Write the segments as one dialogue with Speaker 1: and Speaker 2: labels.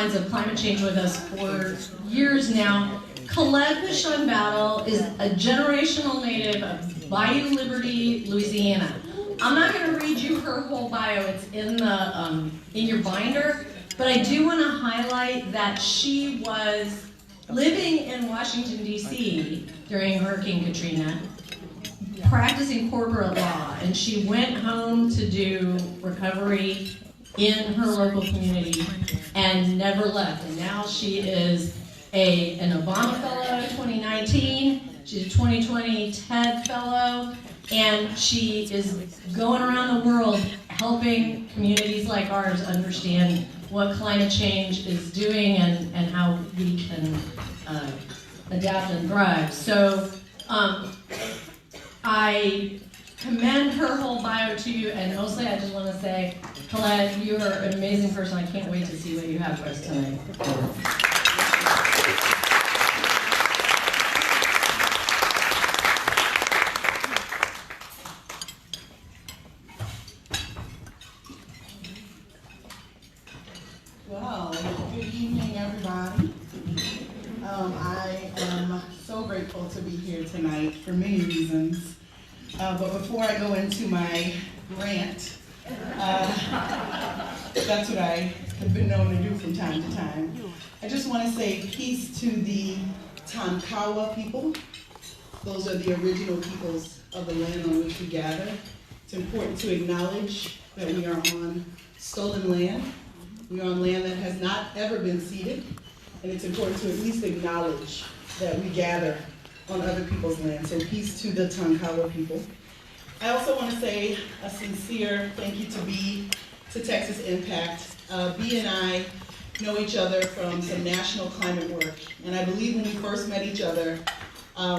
Speaker 1: lines of climate change with us for years now. Colette Pichon Battle is a generational native of Bayou Liberty, Louisiana. I'm not going to read you her whole bio, it's in your binder, but I do want to highlight that she was living in Washington, D.C. during Hurricane Katrina, practicing corporate law, and she went home to do recovery in her local community and never left. And now she is an Obama Fellow 2019, she's a 2020 TED Fellow, and she is going around the world helping communities like ours understand what climate change is doing and how we can adapt and thrive. So I commend her whole bio to you, and mostly I just want to say, Colette, you are an amazing person. I can't wait to see what you have for us tonight.
Speaker 2: Well, good evening, everybody. I am so grateful to be here tonight for many reasons. But before I go into my rant, that's what I have been known to do from time to time. I just want to say peace to the Tonkawa people. Those are the original peoples of the land on which we gather. It's important to acknowledge that we are on stolen land. We are on land that has not ever been ceded, and it's important to at least acknowledge that we gather on other people's land. So peace to the Tonkawa people. I also want to say a sincere thank you to Bee, to Texas Impact. Bee and I know each other from some national climate work, and I believe when we first met each other,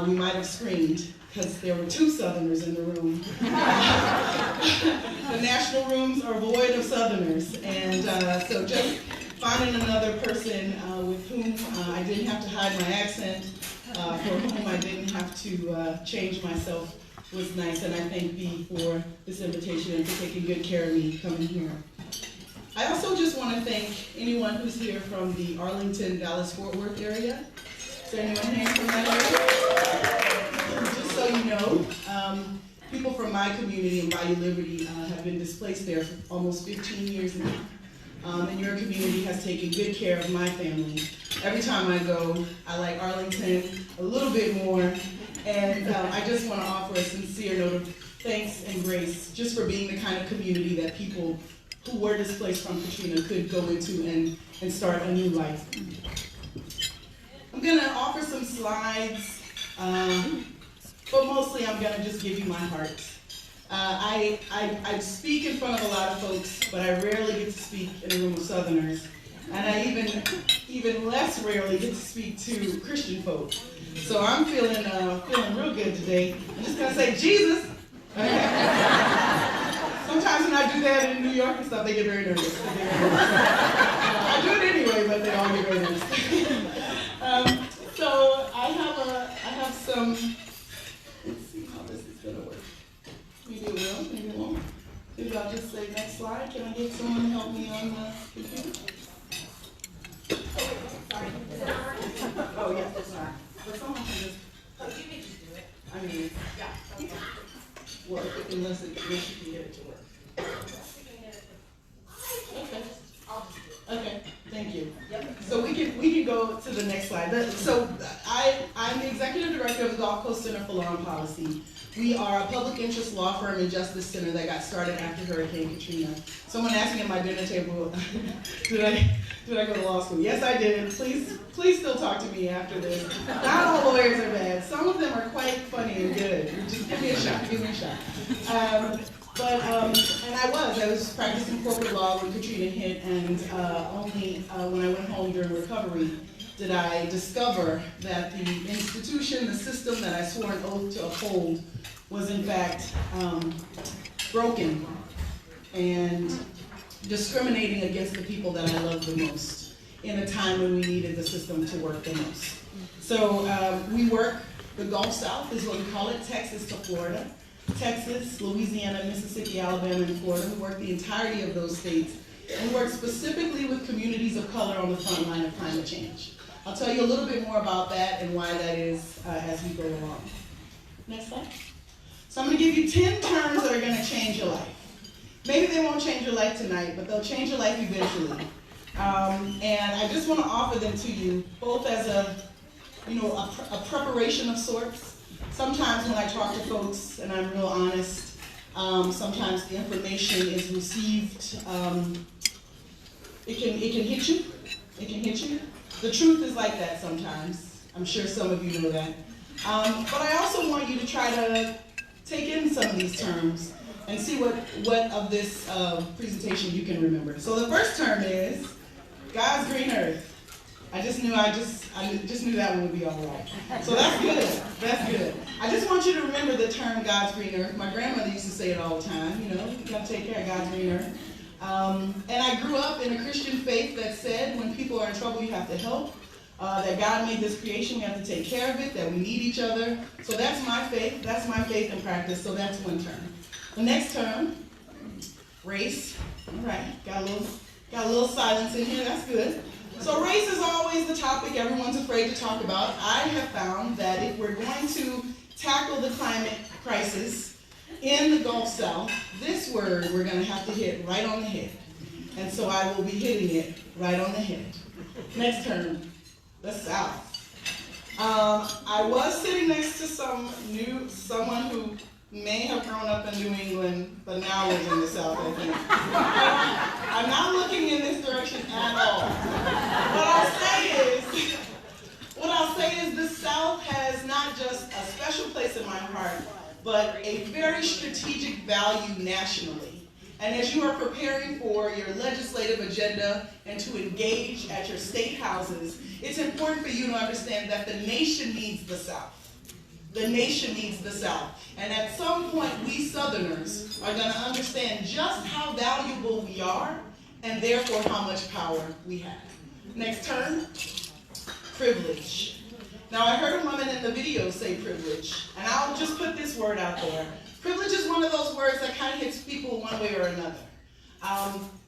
Speaker 2: we might have screamed, because there were two Southerners in the room. The national rooms are void of Southerners, and so just finding another person with whom I didn't have to hide my accent, for whom I didn't have to change myself was nice, and I thank Bee for this invitation and for taking good care of me coming here. I also just want to thank anyone who's here from the Arlington, Dallas-Fort Worth area. Is there anyone here from that area? Just so you know, people from my community in Bayou Liberty have been displaced there for almost 15 years now. And your community has taken good care of my family. Every time I go, I like Arlington a little bit more. And I just want to offer a sincere note of thanks and grace just for being the kind of community that people who were displaced from Katrina could go into and start a new life. I'm going to offer some slides, but mostly I'm going to just give you my heart. I speak in front of a lot of folks, but I rarely get to speak in a room of Southerners. And I even less rarely get to speak to Christian folk. So I'm feeling real good today. I'm just gonna say Jesus. Sometimes when I do that in New York and stuff, they get very nervous. I do it anyway, but they all get very nervous. So I have some. Let's see how this is gonna work. Maybe it will, maybe it won't. Maybe I'll just say next slide. Can I get someone to help me on the computer? Sorry. Oh yeah, it's not. But someone can just. Oh, you can just do it. I mean, yeah. Well, unless you can get it to work. Okay. Okay. Thank you. Yep. So we can go to the next slide. So I'm the executive director of the Gulf Coast Center for Law and Policy. We are a public interest law firm and justice center that got started after Hurricane Katrina. Someone asked me at my dinner table, did I go to law school? Yes, I did. Please still talk to me after this. Not all lawyers are bad. Some of them are quite funny and good. Just give me a shot. Give me a shot. And I was practicing corporate law when Katrina hit, and only when I went home during recovery did I discover that the institution, the system that I swore an oath to uphold was in fact broken and discriminating against the people that I love the most in a time when we needed the system to work the most. So we work the Gulf South, is what we call it, Texas to Florida. Texas, Louisiana, Mississippi, Alabama, and Florida. We work the entirety of those states and work specifically with communities of color on the front line of climate change. I'll tell you a little bit more about that and why that is as we go along. Next slide. So I'm going to give you 10 terms that are going to change your life. Maybe they won't change your life tonight, but they'll change your life eventually. And I just want to offer them to you both as a preparation of sorts. Sometimes when I talk to folks, and I'm real honest, sometimes the information is received, it can hit you. It can hit you. The truth is like that sometimes. I'm sure some of you know that. But I also want you to try to take in some of these terms and see what of this presentation you can remember. So the first term is God's green earth. I just knew that one would be all right. So that's good. That's good. I just want you to remember the term God's green earth. My grandmother used to say it all the time. You got to take care of God's green earth. And I grew up in a Christian faith that said when people are in trouble, you have to help. That God made this creation, we have to take care of it, that we need each other. So that's my faith. That's my faith and practice. So that's one term. The next term, race. All right, got a little silence in here. That's good. So race is always the topic everyone's afraid to talk about. I have found that if we're going to tackle the climate crisis in the Gulf South, this word we're going to have to hit right on the head. And so I will be hitting it right on the head. Next term, the South. I was sitting next to someone who may have grown up in New England, but now lives in the South, I think. I'm not looking in this direction at all. What I'll say is the South has not just a special place in my heart, but a very strategic value nationally. And as you are preparing for your legislative agenda and to engage at your state houses, it's important for you to understand that the nation needs the South. The nation needs the South. And at some point, we Southerners are going to understand just how valuable we are and therefore how much power we have. Next term, privilege. Now, I heard a woman in the video say privilege, and I'll just put this word out there. Privilege is one of those words that kind of hits people one way or another.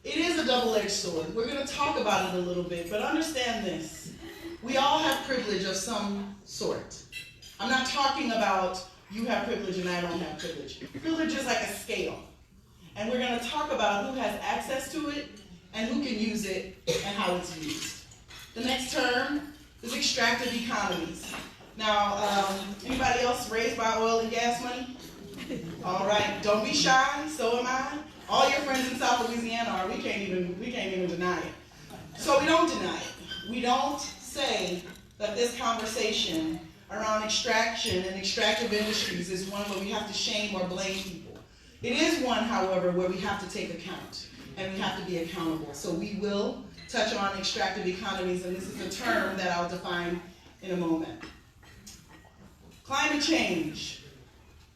Speaker 2: It is a double-edged sword. We're going to talk about it a little bit, but understand this. We all have privilege of some sort. I'm not talking about you have privilege and I don't have privilege. Privilege is like a scale. And we're going to talk about who has access to it and who can use it and how it's used. The next term is extractive economies. Now, anybody else raised by oil and gas money? All right, don't be shy, so am I. All your friends in South Louisiana are, we can't even deny it. So we don't deny it. We don't say that this conversation around extraction and extractive industries is one where we have to shame or blame people. It is one, however, where we have to take account and we have to be accountable. So we will touch on extractive economies, and this is a term that I'll define in a moment. Climate change.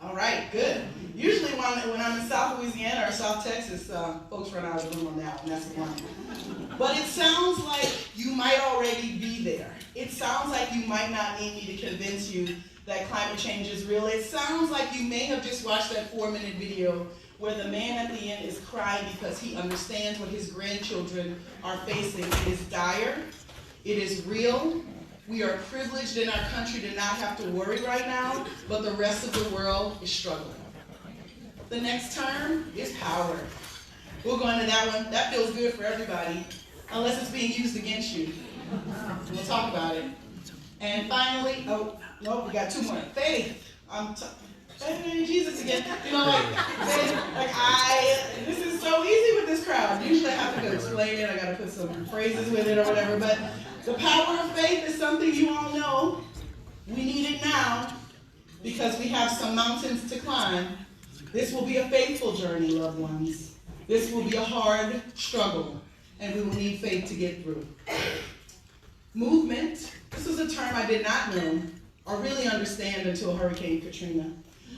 Speaker 2: All right, good. Usually when I'm in South Louisiana or South Texas, folks run out of room on that one, that's one. But it sounds like you might already be there. It sounds like you might not need me to convince you that climate change is real. It sounds like you may have just watched that 4-minute video where the man at the end is crying because he understands what his grandchildren are facing. It is dire. It is real. We are privileged in our country to not have to worry right now, but the rest of the world is struggling. The next term is power. We'll go into that one. That feels good for everybody, unless it's being used against you. We'll talk about it. And finally, we got 2 more. Faith. Hey, Jesus again. This is so easy with this crowd. Usually I have to go explain it. I got to put some phrases with it or whatever. But the power of faith is something you all know. We need it now because we have some mountains to climb. This will be a faithful journey, loved ones. This will be a hard struggle, and we will need faith to get through. Movement. This is a term I did not know or really understand until Hurricane Katrina.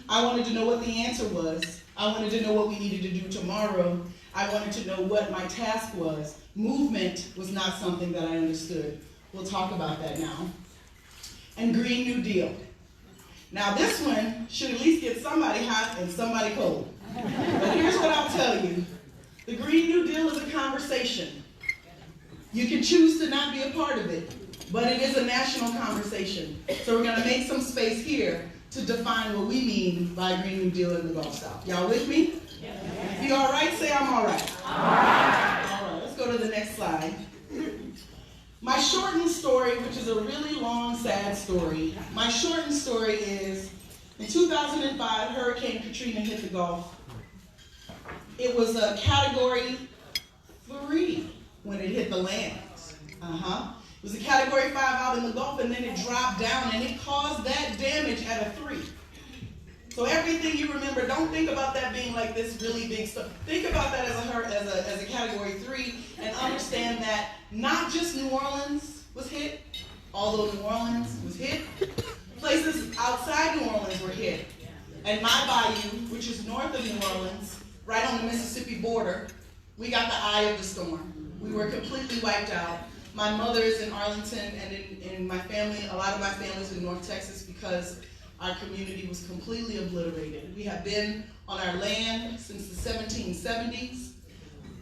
Speaker 2: I wanted to know what the answer was. I wanted to know what we needed to do tomorrow. I wanted to know what my task was. Movement was not something that I understood. We'll talk about that now. And Green New Deal. Now this one should at least get somebody hot and somebody cold. But here's what I'll tell you. The Green New Deal is a conversation. You can choose to not be a part of it, but it is a national conversation. So we're going to make some space here to define what we mean by Green New Deal in the Gulf South. Y'all with me? Yes. If you're all right, say I'm all right. All right. All right, let's go to the next slide. My shortened story, which is a really long, sad story. My shortened story is, in 2005, Hurricane Katrina hit the Gulf. It was a Category 3 when it hit the land. It was a Category 5 out in the Gulf, and then it dropped down, and it caused that damage at a 3. So everything you remember, don't think about that being like this really big stuff. Think about that as a Category 3, and understand that not just New Orleans was hit, although New Orleans was hit, places outside New Orleans were hit. And my bayou, which is north of New Orleans, right on the Mississippi border, we got the eye of the storm. We were completely wiped out. My mother is in Arlington, and in my family, a lot of my family is in North Texas because our community was completely obliterated. We have been on our land since the 1770s.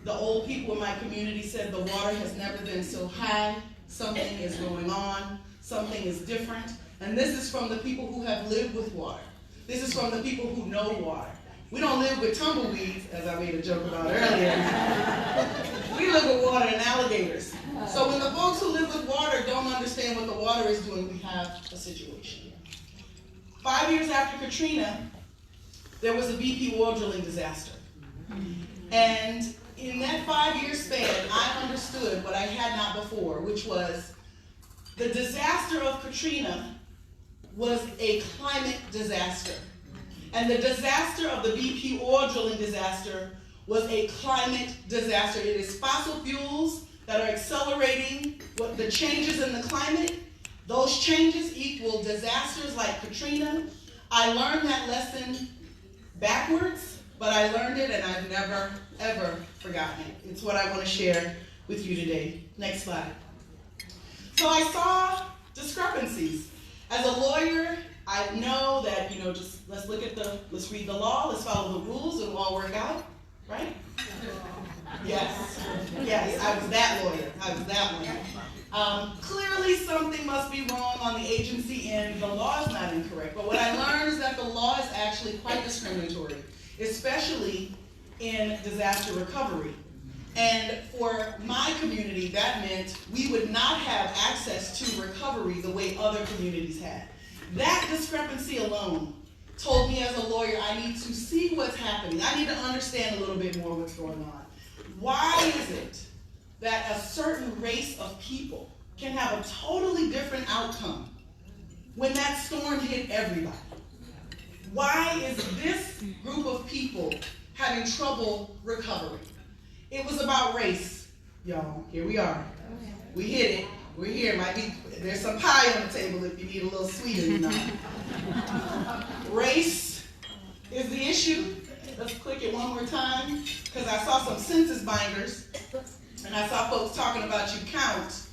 Speaker 2: The old people in my community said the water has never been so high, something is going on, something is different. And this is from the people who have lived with water. This is from the people who know water. We don't live with tumbleweeds, as I made a joke about earlier. We live with water and alligators. So when the folks who live with water don't understand what the water is doing, we have a situation. 5 years after Katrina, there was a BP oil drilling disaster. And in that 5-year span, I understood what I had not before, which was the disaster of Katrina was a climate disaster. And the disaster of the BP oil drilling disaster was a climate disaster. It is fossil fuels that are accelerating the changes in the climate. Those changes equal disasters like Katrina. I learned that lesson backwards, but I learned it and I've never, ever forgotten it. It's what I want to share with you today. Next slide. So I saw discrepancies. As a lawyer, I know that, just let's read the law, let's follow the rules, and we'll all work out, right? Yes, I was that lawyer. I was that one. Clearly something must be wrong on the agency end. The law is not incorrect. But what I learned is that the law is actually quite discriminatory, especially in disaster recovery. And for my community, that meant we would not have access to recovery the way other communities had. That discrepancy alone told me as a lawyer, I need to see what's happening. I need to understand a little bit more what's going on. Why is it that a certain race of people can have a totally different outcome when that storm hit everybody? Why is this group of people having trouble recovering? It was about race, y'all. Here we are. We hit it. We're here. There's some pie on the table if you need a little sweeter tonight. Race is the issue. Let's click it one more time, because I saw some census binders, and I saw folks talking about you count,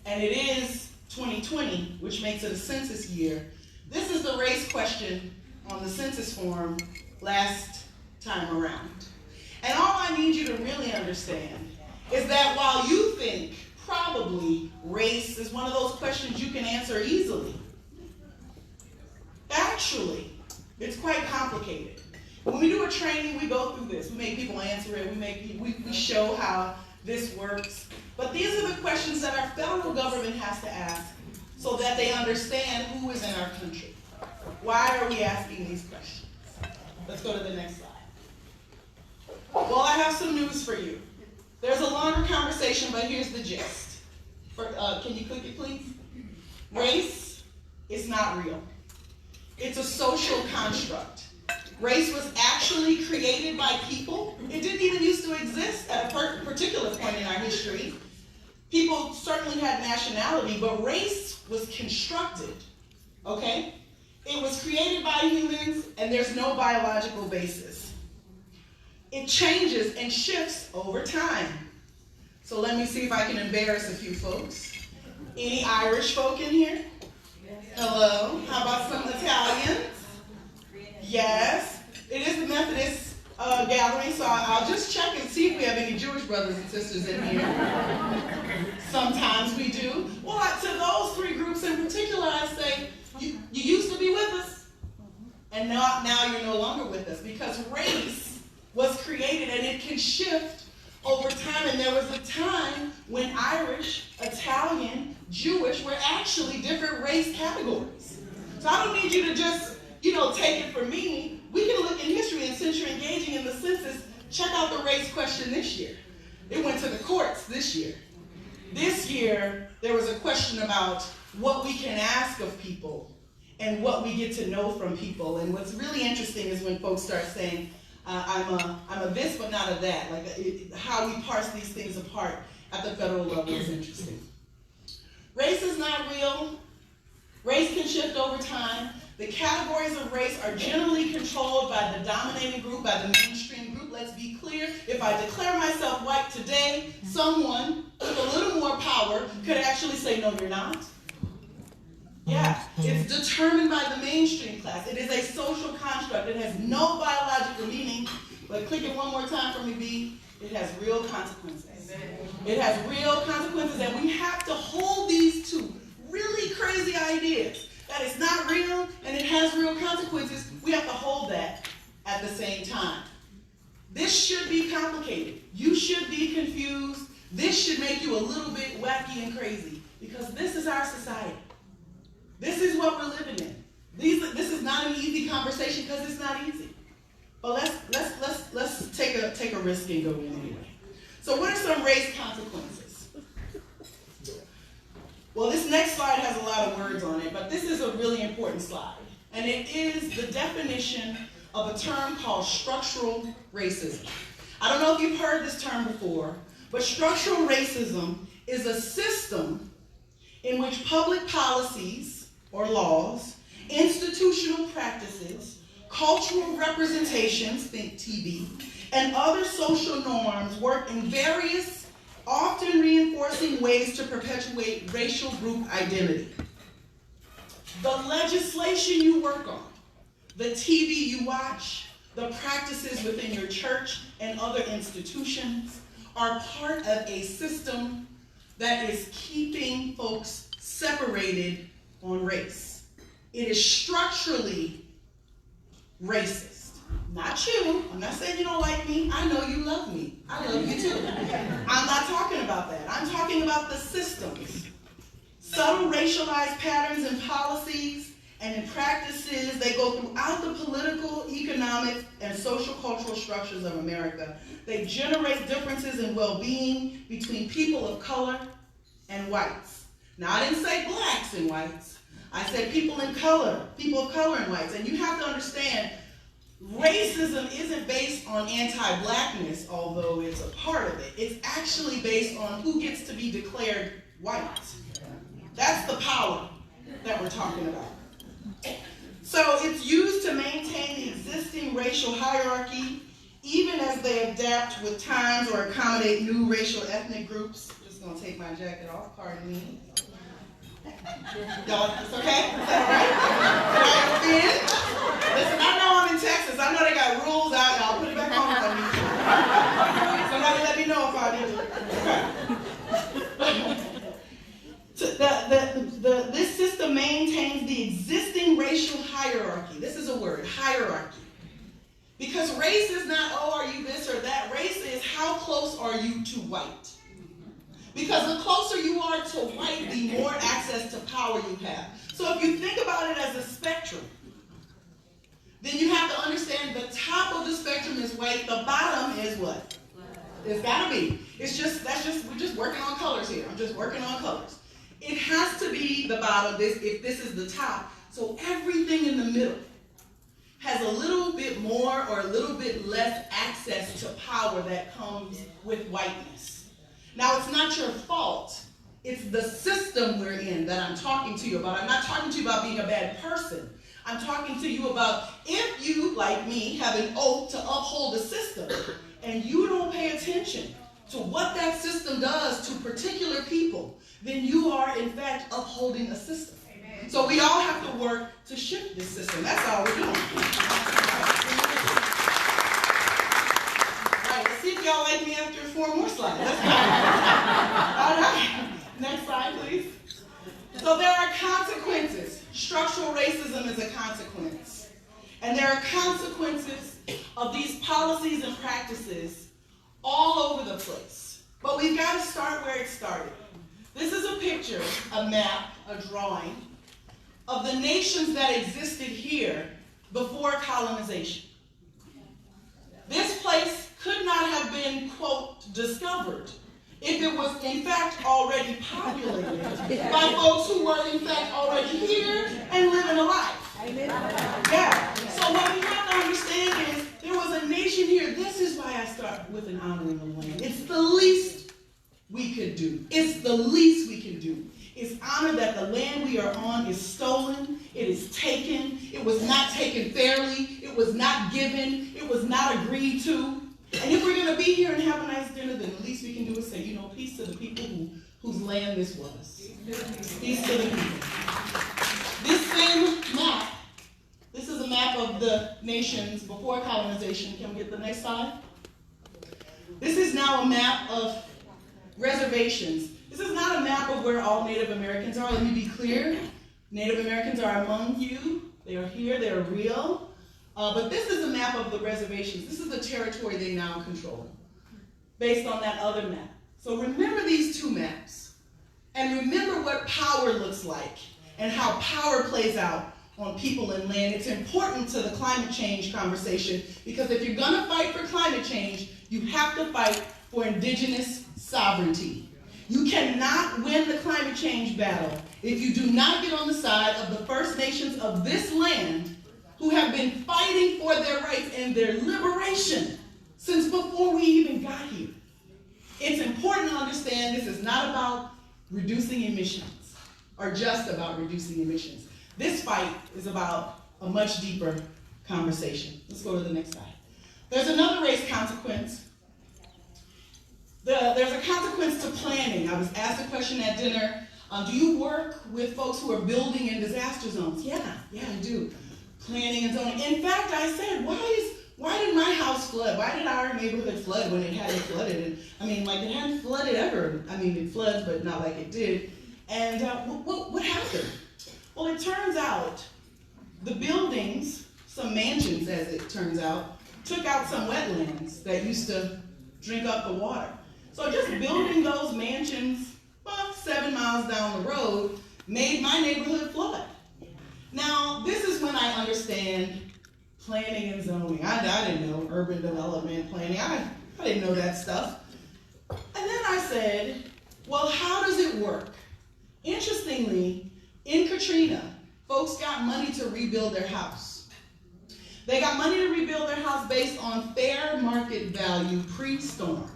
Speaker 2: and it is 2020, which makes it a census year. This is the race question on the census form last time around. And all I need you to really understand is that while you think probably race is one of those questions you can answer easily, actually, it's quite complicated. When we do a training, we go through this. We make people answer it. We show how this works. But these are the questions that our federal government has to ask so that they understand who is in our country. Why are we asking these questions? Let's go to the next slide. Well, I have some news for you. There's a longer conversation, but here's the gist. Can you click it, please? Race is not real. It's a social construct. Race was actually created by people. It didn't even used to exist at a particular point in our history. People certainly had nationality, but race was constructed, okay? It was created by humans, and there's no biological basis. It changes and shifts over time. So let me see if I can embarrass a few folks. Any Irish folk in here? Hello. How about some Italians? Yes. It is the Methodist gathering, so I'll just check and see if we have any Jewish brothers and sisters in here. Sometimes we do. Well, to those three groups in particular, I say, you used to be with us, and now you're no longer with us, because race was created and it can shift over time. And there was a time when Irish, Italian, Jewish were actually different race categories. So I don't need you to just, take it from me. We can look in history, and since you're engaging in the census, check out the race question this year. It went to the courts this year. This year, there was a question about what we can ask of people and what we get to know from people. And what's really interesting is when folks start saying, I'm a this but not a that. Like how we parse these things apart at the federal level is interesting. Race is not real. Race can shift over time. The categories of race are generally controlled by the dominating group, by the mainstream group. Let's be clear. If I declare myself white today, someone with a little more power could actually say, no, you're not. Yeah, it's determined by the mainstream class. It is a social construct. It has no biological meaning. But click it one more time for me, B. It has real consequences. It has real consequences, and we have to hold these two really crazy ideas. That it's not real and it has real consequences. We have to hold that at the same time. This should be complicated. You should be confused. This should make you a little bit wacky and crazy, because this is our society. This is what we're living in. This is not an easy conversation, because it's not easy. But let's take a risk and go in anyway. So what are some race consequences? Well, this next slide has a lot of words on it, but this is a really important slide. And it is the definition of a term called structural racism. I don't know if you've heard this term before, but structural racism is a system in which public policies or laws, institutional practices, cultural representations, think TV, and other social norms work in various, often reinforcing ways to perpetuate racial group identity. The legislation you work on, the TV you watch, the practices within your church and other institutions are part of a system that is keeping folks separated on race. It is structurally racist. Not you. I'm not saying you don't like me. I know you love me. I love you too. I'm not talking about that. I'm talking about the systems. Subtle racialized patterns in policies and in practices, they go throughout the political, economic, and social cultural structures of America. They generate differences in well-being between people of color and whites. Now, I didn't say blacks and whites. I said people of color and whites. And you have to understand, racism isn't based on anti-blackness, although it's a part of it. It's actually based on who gets to be declared white. That's the power that we're talking about. So it's used to maintain the existing racial hierarchy, even as they adapt with times or accommodate new racial ethnic groups. I'm just going to take my jacket off, pardon me. Y'all, it's okay? Is that all right? Listen, I know I'm in Texas. I know they got rules out. I'll put it back on if I need to. Somebody let me know if I need to. This system maintains the existing racial hierarchy. This is a word, hierarchy. Because race is not, oh, are you this or that? Race is how close are you to white? Because the closer you are to white, the more access to power you have. So if you think about it as a spectrum, then you have to understand the top of the spectrum is white, the bottom is what? It's gotta be. We're just working on colors here. I'm just working on colors. It has to be the bottom, if this is the top. So everything in the middle has a little bit more or a little bit less access to power that comes with whiteness. Now, it's not your fault. It's the system we're in that I'm talking to you about. I'm not talking to you about being a bad person. I'm talking to you about if you, like me, have an oath to uphold a system and you don't pay attention to what that system does to particular people, then you are, in fact, upholding a system. Amen. So we all have to work to shift this system. That's all we're doing. if y'all like me after 4 more slides. Let's go. All right. Next slide, please. So there are consequences. Structural racism is a consequence. And there are consequences of these policies and practices all over the place. But we've got to start where it started. This is a picture, a map, a drawing of the nations that existed here before colonization. This place could not have been, quote, discovered if it was in fact already populated by folks who were in fact already here and living a life. Yeah. So what we have to understand is there was a nation here. This is why I start with an honoring of land. It's the least we could do. It's the least we can do. It's honor that the land we are on is stolen. It is taken. It was not taken fairly. It was not given. It was not agreed to. And if we're going to be here and have a nice dinner, then the least we can do is say, you know, peace to the people whose land this was. Peace to the people. This same map, this is a map of the nations before colonization. Can we get the next slide? This is now a map of reservations. This is not a map of where all Native Americans are. Let me be clear. Native Americans are among you. They are here. They are real. But this is a map of the reservations. This is the territory they now control based on that other map. So remember these two maps and remember what power looks like and how power plays out on people and land. It's important to the climate change conversation because if you're going to fight for climate change, you have to fight for indigenous sovereignty. You cannot win the climate change battle if you do not get on the side of the First Nations of this land who have been fighting for their rights and their liberation since before we even got here. It's important to understand this is not about reducing emissions or just about reducing emissions. This fight is about a much deeper conversation. Let's go to the next slide. There's another race consequence. There's a consequence to planning. I was asked a question at dinner. Do you work with folks who are building in disaster zones? Yeah, I do. Planning and zoning. In fact, I said, why did my house flood? Why did our neighborhood flood when it hadn't flooded? And it hadn't flooded ever. It floods, but not like it did. And what happened? Well, it turns out the buildings, some mansions as it turns out, took out some wetlands that used to drink up the water. So just building those mansions 7 miles down the road made my neighborhood flood. Now, this is when I understand planning and zoning. I didn't know urban development planning. I didn't know that stuff. And then I said, well, how does it work? Interestingly, in Katrina, folks got money to rebuild their house. They got money to rebuild their house based on fair market value pre-storm.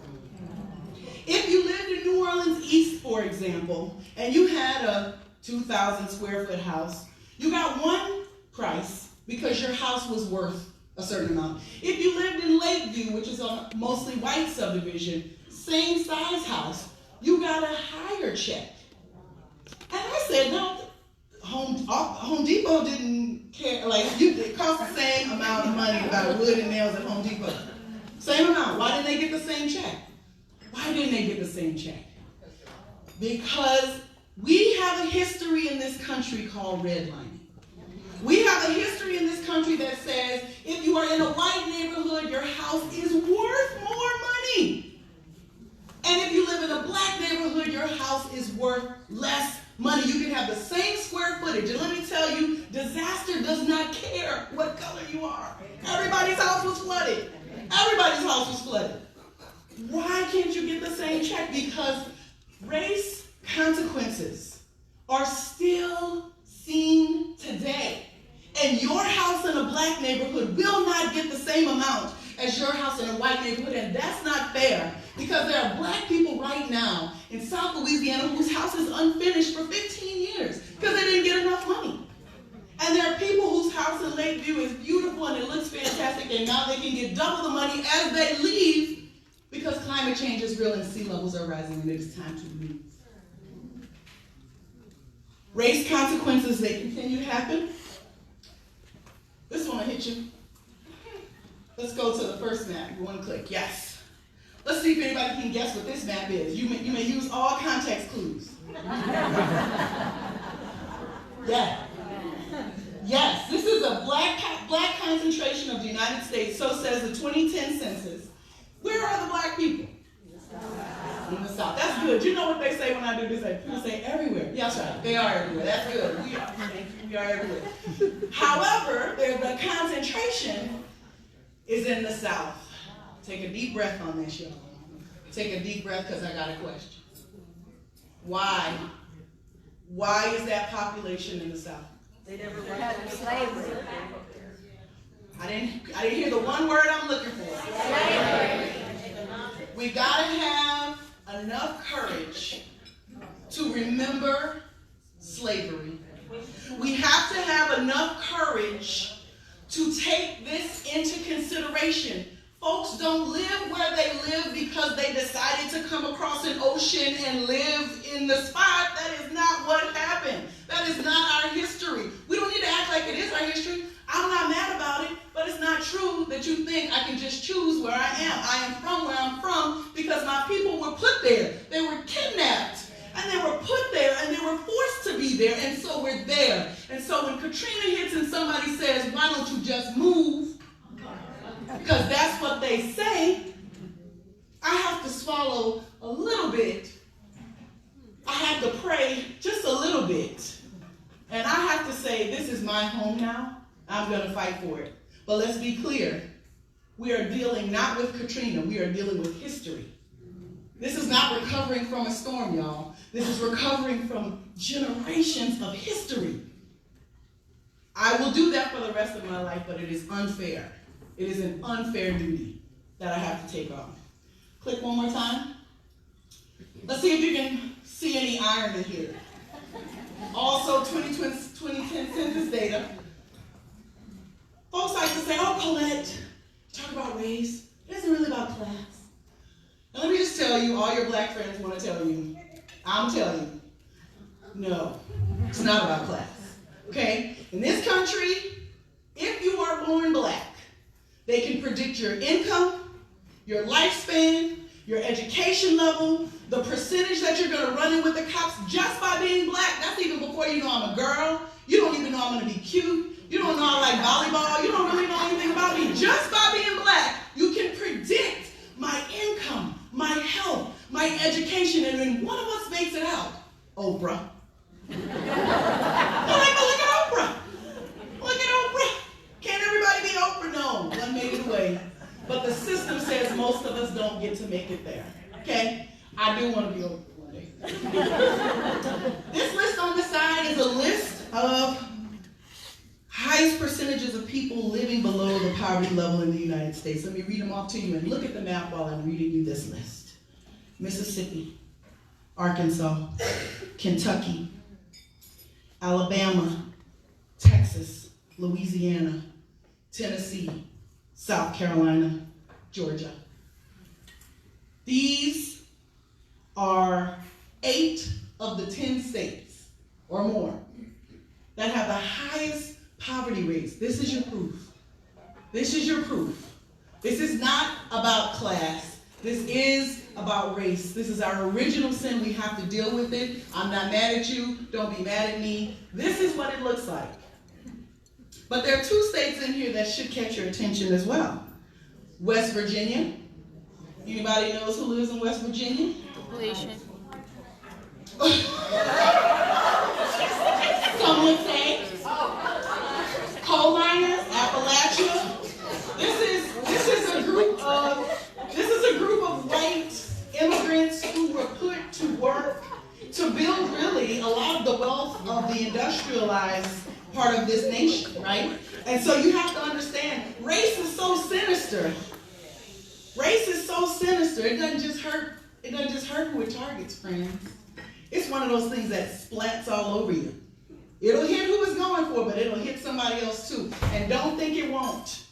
Speaker 2: If you lived in New Orleans East, for example, and you had a 2,000 square foot house, you got one price because your house was worth a certain amount. If you lived in Lakeview, which is a mostly white subdivision, same size house, you got a higher check. And I said, no, Home Depot didn't care. It cost the same amount of money to buy wood and nails at Home Depot. Same amount. Why didn't they get the same check? Why didn't they get the same check? Because we have a history in this country called redlining. We have a history in this country that says if you are in a white neighborhood, your house is worth more money. And if you live in a black neighborhood, your house is worth less money. You can have the same square footage. And let me tell you, disaster does not care what color you are. Everybody's house was flooded. Everybody's house was flooded. Why can't you get the same check? Because race consequences are still seen today. And your house in a black neighborhood will not get the same amount as your house in a white neighborhood, and that's not fair because there are black people right now in South Louisiana whose house is unfinished for 15 years because they didn't get enough money. And there are people whose house in Lakeview is beautiful and it looks fantastic, and now they can get double the money as they leave because climate change is real and sea levels are rising and it is time to leave. Race consequences, they continue to happen. This one will hit you. Let's go to the first map. One click. Yes. if anybody can guess what this map is. You may use all context clues. Yeah. Yes, this is a black concentration of the United States, so says the 2010 census. Where are the black people? In the South. That's good. You know what they say when I do this? People say everywhere. Yeah, that's right. They are everywhere. That's good. We are everywhere. However, the concentration is in the South. Take a deep breath on this, y'all. Take a deep breath because I got a question. Why? Why is that population in the South?
Speaker 3: They never had slavery.
Speaker 2: I didn't hear the one word I'm looking for. Slavery. We gotta have enough courage to remember slavery. We have to have enough courage to take this into consideration. Folks don't live where they live because they decided to come across an ocean and live in the spot. That is not what happened. That is not our history. We don't need to act like it is our history. I'm not mad about it, but it's not true that you think I can just choose where I am. I am from where I'm from because my people were put there. They were kidnapped, and they were put there, and they were forced to be there, and so we're there. And so when Katrina hits and somebody says, why don't you just move? Because that's what they say, I have to swallow a little bit. I have to pray just a little bit. And I have to say, this is my home now. I'm going to fight for it. But let's be clear. We are dealing not with Katrina. We are dealing with history. This is not recovering from a storm, y'all. This is recovering from generations of history. I will do that for the rest of my life, but it is unfair. It is an unfair duty that I have to take on. Click one more time. Let's see if you can see any irony here. Also, 2010 census data. Folks like to say, oh, Colette, talk about race. It isn't really about class. And let me just tell you, all your black friends want to tell you, I'm telling you, no, it's not about class. Okay? In this country, if you are born black, they can predict your income, your lifespan, your education level, the percentage that you're going to run in with the cops just by being black. That's even before you know I'm a girl. You don't even know I'm going to be cute. You don't know I like volleyball. You don't really know anything about me. Just by being black, you can predict my income, my health, my education. And when one of us makes it out, Oprah. Look at Oprah. Look at Oprah. Can't everybody be Oprah? No, one made it away. But the system says most of us don't get to make it there. Okay? I do want to be Oprah one day. This list on the side is a list of highest percentages of people living below the poverty level in the United States. Let me read them off to you and look at the map while I'm reading you this list. Mississippi, Arkansas, Kentucky, Alabama, Texas, Louisiana, Tennessee, South Carolina, Georgia. These are 8 of the 10 states or more that have the highest poverty rates. This is your proof. This is your proof. This is not about class. This is about race. This is our original sin. We have to deal with it. I'm not mad at you. Don't be mad at me. This is what it looks like. But there are 2 states in here that should catch your attention as well. West Virginia. Anybody knows who lives in West Virginia?
Speaker 3: Depletion.
Speaker 2: Some would say coal miners, Appalachia. This is a group of white immigrants who were put to work to build really a lot of the wealth of the industrialized part of this nation, right? And so you have to understand, race is so sinister. Race is so sinister. It doesn't just hurt who it targets, friends. It's one of those things that splats all over you. It'll hit who it's going for, but it'll hit somebody else too. And don't think it won't.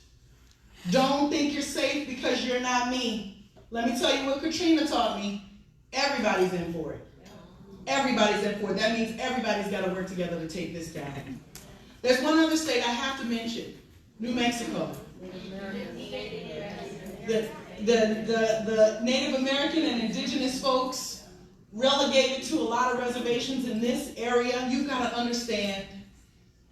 Speaker 2: Don't think you're safe because you're not me. Let me tell you what Katrina taught me. Everybody's in for it. Everybody's in for it. That means everybody's got to work together to take this down. There's one other state I have to mention. New Mexico. the Native American and indigenous folks relegated to a lot of reservations in this area. You've got to understand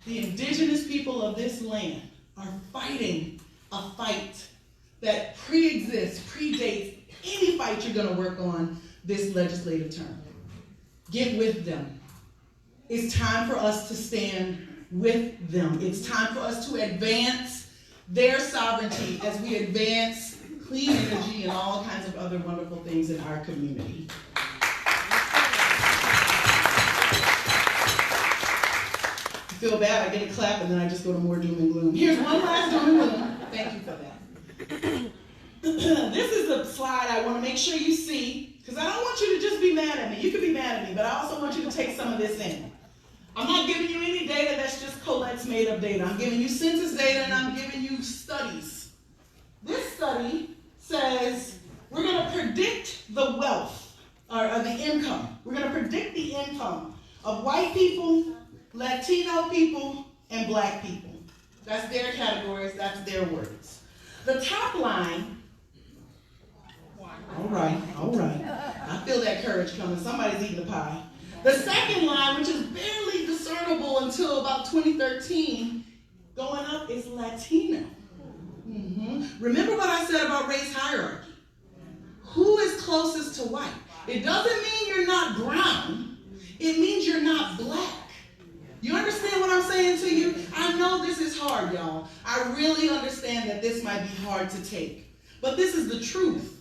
Speaker 2: the indigenous people of this land are fighting a fight that predates any fight you're going to work on this legislative term. Get with them. It's time for us to stand with them. It's time for us to advance their sovereignty as we advance clean energy and all kinds of other wonderful things in our community. I feel bad, I get a clap and then I just go to more doom and gloom. Here's one last doom and gloom. Thank you for that. This is a slide I want to make sure you see, because I don't want you to just be mad at me. You can be mad at me, but I also want you to take some of this in. I'm not giving you any data that's just Colette's made up data. I'm giving you census data and I'm giving you studies. This study says we're going to predict the wealth, or the income. We're going to predict the income of white people, Latino people, and black people. That's their categories, that's their words. The top line, all right. I feel that courage coming. Somebody's eating the pie. The second line, which is barely discernible until about 2013, going up is Latino. Remember what I said about race hierarchy. Who is closest to white? It doesn't mean you're not brown. It means you're not black. You understand what I'm saying to you? I know this is hard, y'all. I really understand that this might be hard to take. But this is the truth.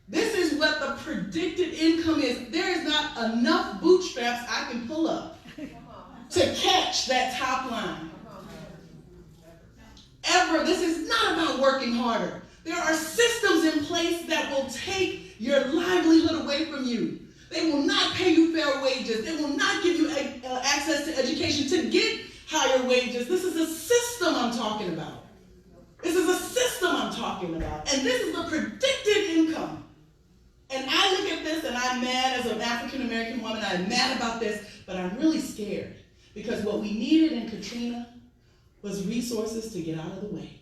Speaker 2: This is what the predicted income is. There is not enough bootstraps I can pull up to catch that top line. This is not about working harder. There are systems in place that will take your livelihood away from you. They will not pay you fair wages. They will not give you access to education to get higher wages. This is a system I'm talking about. This is a system I'm talking about. And this is the predicted income. And I look at this and I'm mad as an African-American woman. I'm mad about this, but I'm really scared. Because what we needed in Katrina was resources to get out of the way.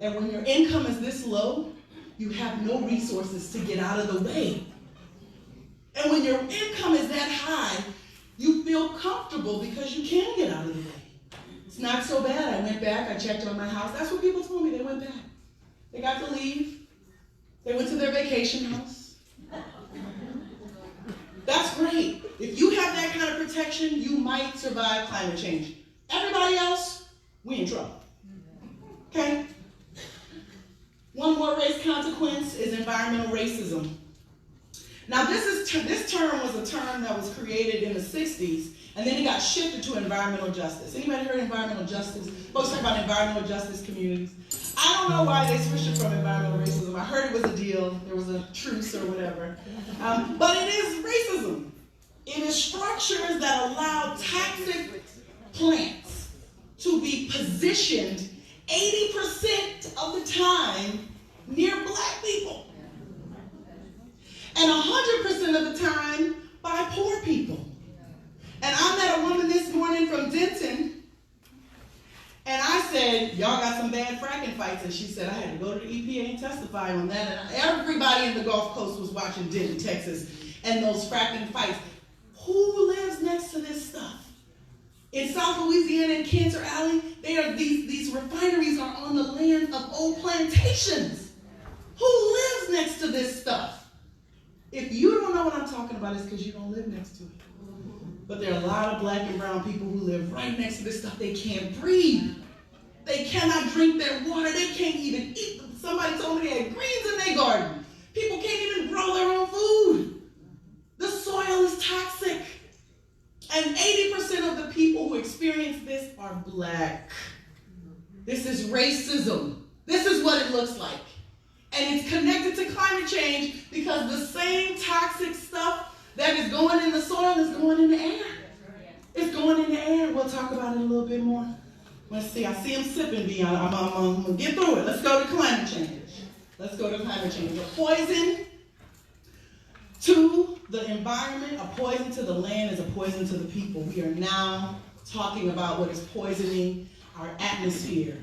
Speaker 2: And when your income is this low, you have no resources to get out of the way. And when your income is that high, you feel comfortable because you can get out of the way. It's not so bad. I went back, I checked on my house. That's what people told me. They went back. They got to leave. They went to their vacation house. That's great. If you have that kind of protection, you might survive climate change. Everybody else, we in trouble. Okay? One more race consequence is environmental racism. Now this term was a term that was created in the 60s, and then it got shifted to environmental justice. Anybody heard of environmental justice? Folks talk about environmental justice communities. I don't know why they switched it from environmental racism. I heard it was a deal, there was a truce or whatever. But it is racism. It is structures that allow toxic plants to be positioned 80% of the time near black people. And 100% of the time by poor people. And I met a woman this morning from Denton, and I said, y'all got some bad fracking fights. And she said, I had to go to the EPA and testify on that. And everybody in the Gulf Coast was watching Denton, Texas, and those fracking fights. Who lives next to this stuff? In South Louisiana and Cancer Alley, these refineries are on the land of old plantations. Who lives next to this stuff? If you don't know what I'm talking about, it's because you don't live next to it. But there are a lot of black and brown people who live right next to this stuff. They can't breathe. They cannot drink their water. They can't even eat. Somebody told me they had greens in their garden. People can't even grow their own food. The soil is toxic. And 80% of the people who experience this are black. This is racism. This is what it looks like. And it's connected to climate change because the same toxic stuff that is going in the soil is going in the air. It's going in the air. We'll talk about it a little bit more. Let's see. I see him sipping, B. I'm going to get through it. Let's go to climate change. Let's go to climate change. A poison to the environment, a poison to the land is a poison to the people. We are now talking about what is poisoning our atmosphere.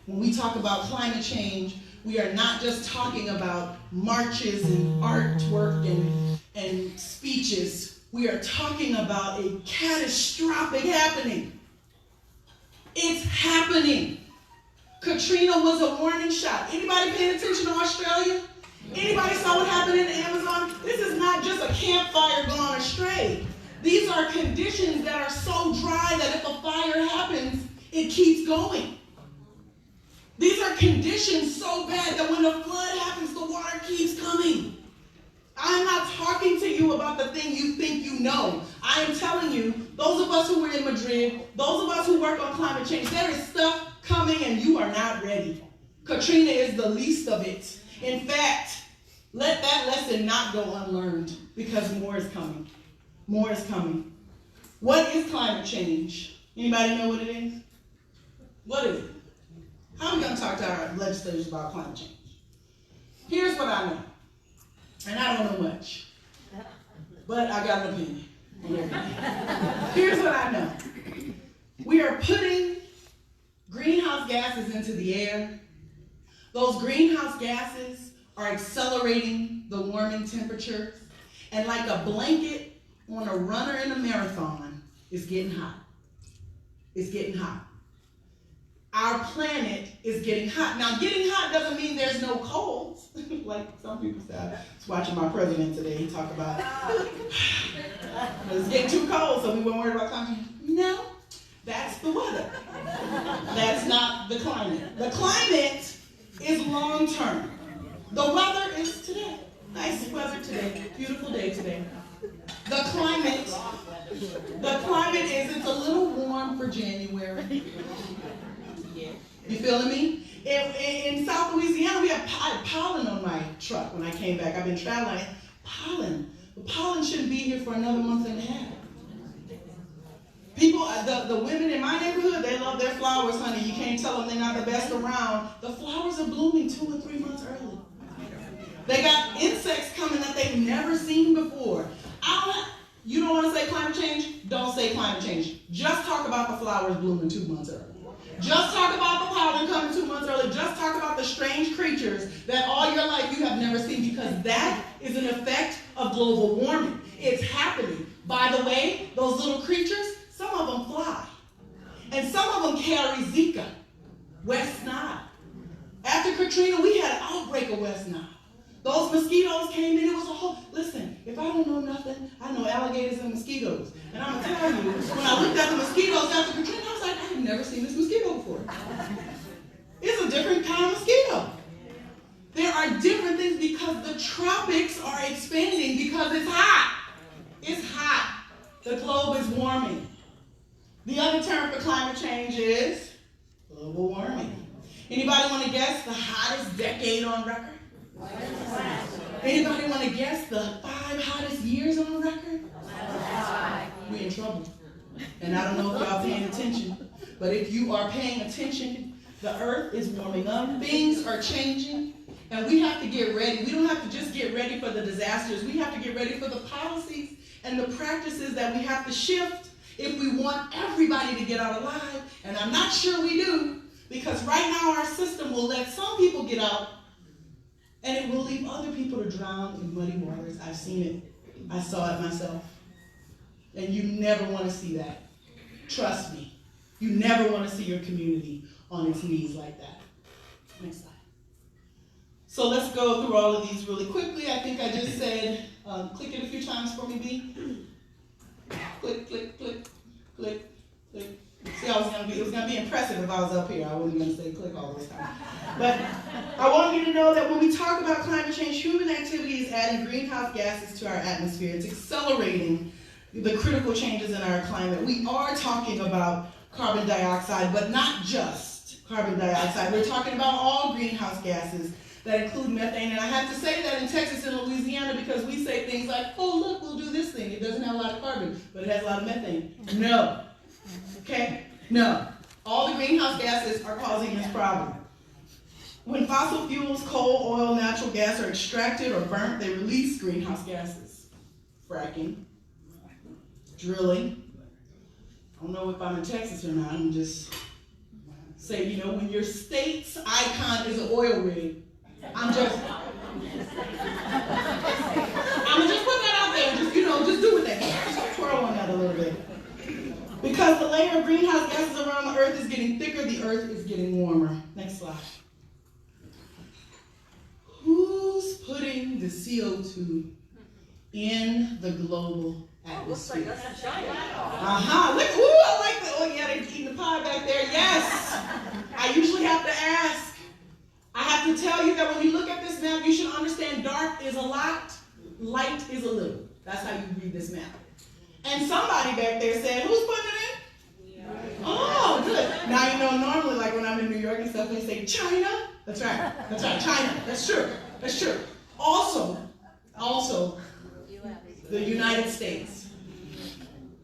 Speaker 2: When we talk about climate change, We are not just talking about marches and artwork and speeches. We are talking about a catastrophic happening. It's happening. Katrina was a warning shot. Anybody paying attention to Australia? Anybody saw what happened in the Amazon? This is not just a campfire gone astray. These are conditions that are so dry that if a fire happens, it keeps going. These are conditions so bad that when a flood happens, the water keeps coming. I'm not talking to you about the thing you think you know. I am telling you, those of us who were in Madrid, those of us who work on climate change, there is stuff coming and you are not ready. Katrina is the least of it. In fact, let that lesson not go unlearned because more is coming. More is coming. What is climate change? Anybody know what it is? What is it? How are we going to talk to our legislators about climate change? Here's what I know. And I don't know much. But I got an opinion. Here's what I know. We are putting greenhouse gases into the air. Those greenhouse gases are accelerating the warming temperatures. And like a blanket on a runner in a marathon, it's getting hot. It's getting hot. Our planet is getting hot. Now, getting hot doesn't mean there's no cold. Like some people say. I was watching my president today. He talked about it's getting too cold, so we weren't worried about climate change. No, that's the weather. That's not the climate. The climate is long term. The weather is today. Nice weather today. Beautiful day today. The climate is, it's a little warm for January. You feeling me? In South Louisiana, we have pollen on my truck when I came back. I've been traveling. Pollen. The pollen shouldn't be here for another month and a half. People, the women in my neighborhood, they love their flowers, honey. You can't tell them they're not the best around. The flowers are blooming 2 or 3 months early. They got insects coming that they've never seen before. You don't want to say climate change? Don't say climate change. Just talk about the flowers blooming 2 months early. Just talk about the pollen coming 2 months early. Just talk about the strange creatures that all your life you have never seen, because that is an effect of global warming. It's happening. By the way, those little creatures, some of them fly. And some of them carry Zika, West Nile. After Katrina, we had an outbreak of West Nile. Those mosquitoes came in, it was a whole, listen, if I don't know nothing, I know alligators and mosquitoes. And I'm going to tell you, when I looked at the mosquitoes after Katrina, I was like, I've never seen this mosquito before. It's a different kind of mosquito. There are different things because the tropics are expanding because it's hot. It's hot. The globe is warming. The other term for climate change is global warming. Anybody want to guess the hottest decade on record? Anybody want to guess the 5 hottest years on record? We're in trouble. And I don't know if y'all paying attention, but if you are paying attention, the earth is warming up, things are changing, and we have to get ready. We don't have to just get ready for the disasters. We have to get ready for the policies and the practices that we have to shift if we want everybody to get out alive. And I'm not sure we do, because right now our system will let some people get out, and it will leave other people to drown in muddy waters. I've seen it. I saw it myself. And you never want to see that. Trust me. You never want to see your community on its knees like that. Next slide. So let's go through all of these really quickly. I think I just said, click it a few times for me, B. Click, click, click, click, click. See, it was gonna be impressive if I was up here. I wasn't gonna say click all this time. But I want you to know that when we talk about climate change, human activity is adding greenhouse gases to our atmosphere. It's accelerating the critical changes in our climate. We are talking about carbon dioxide, but not just carbon dioxide. We're talking about all greenhouse gases that include methane. And I have to say that in Texas and Louisiana because we say things like, oh, look, we'll do this thing. It doesn't have a lot of carbon, but it has a lot of methane. No. Okay? No. All the greenhouse gases are causing this problem. When fossil fuels, coal, oil, natural gas are extracted or burnt, they release greenhouse gases. Fracking, drilling. I don't know if I'm in Texas or not. I'm just saying, when your state's icon is an oil rig, I'm just put that out there. Just, just do with that. Just twirl on that a little bit. Because the layer of greenhouse gases around the earth is getting thicker, the earth is getting warmer. Next slide. Who's putting the CO2 in the global atmosphere? Look, ooh, I like that. Oh yeah, they're eating the pie back there. Yes. I usually have to ask. I have to tell you that when you look at this map, you should understand dark is a lot, light is a little. That's how you read this map. And somebody back there said, who's putting it in? Oh, good. Now, normally, like when I'm in New York and stuff, they say China. That's right, China. That's true. Also, the United States.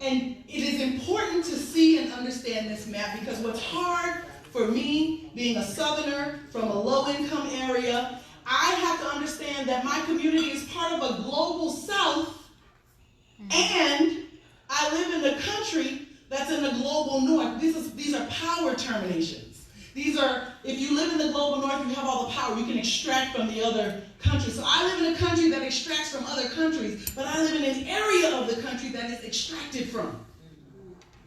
Speaker 2: And it is important to see and understand this map because what's hard for me, being a Southerner from a low-income area, I have to understand that my community is part of a global South, and I live in the country that's in the global North. These are power terminations. These are, if you live in the global North, you have all the power. You can extract from the other countries. So I live in a country that extracts from other countries, but I live in an area of the country that is extracted from.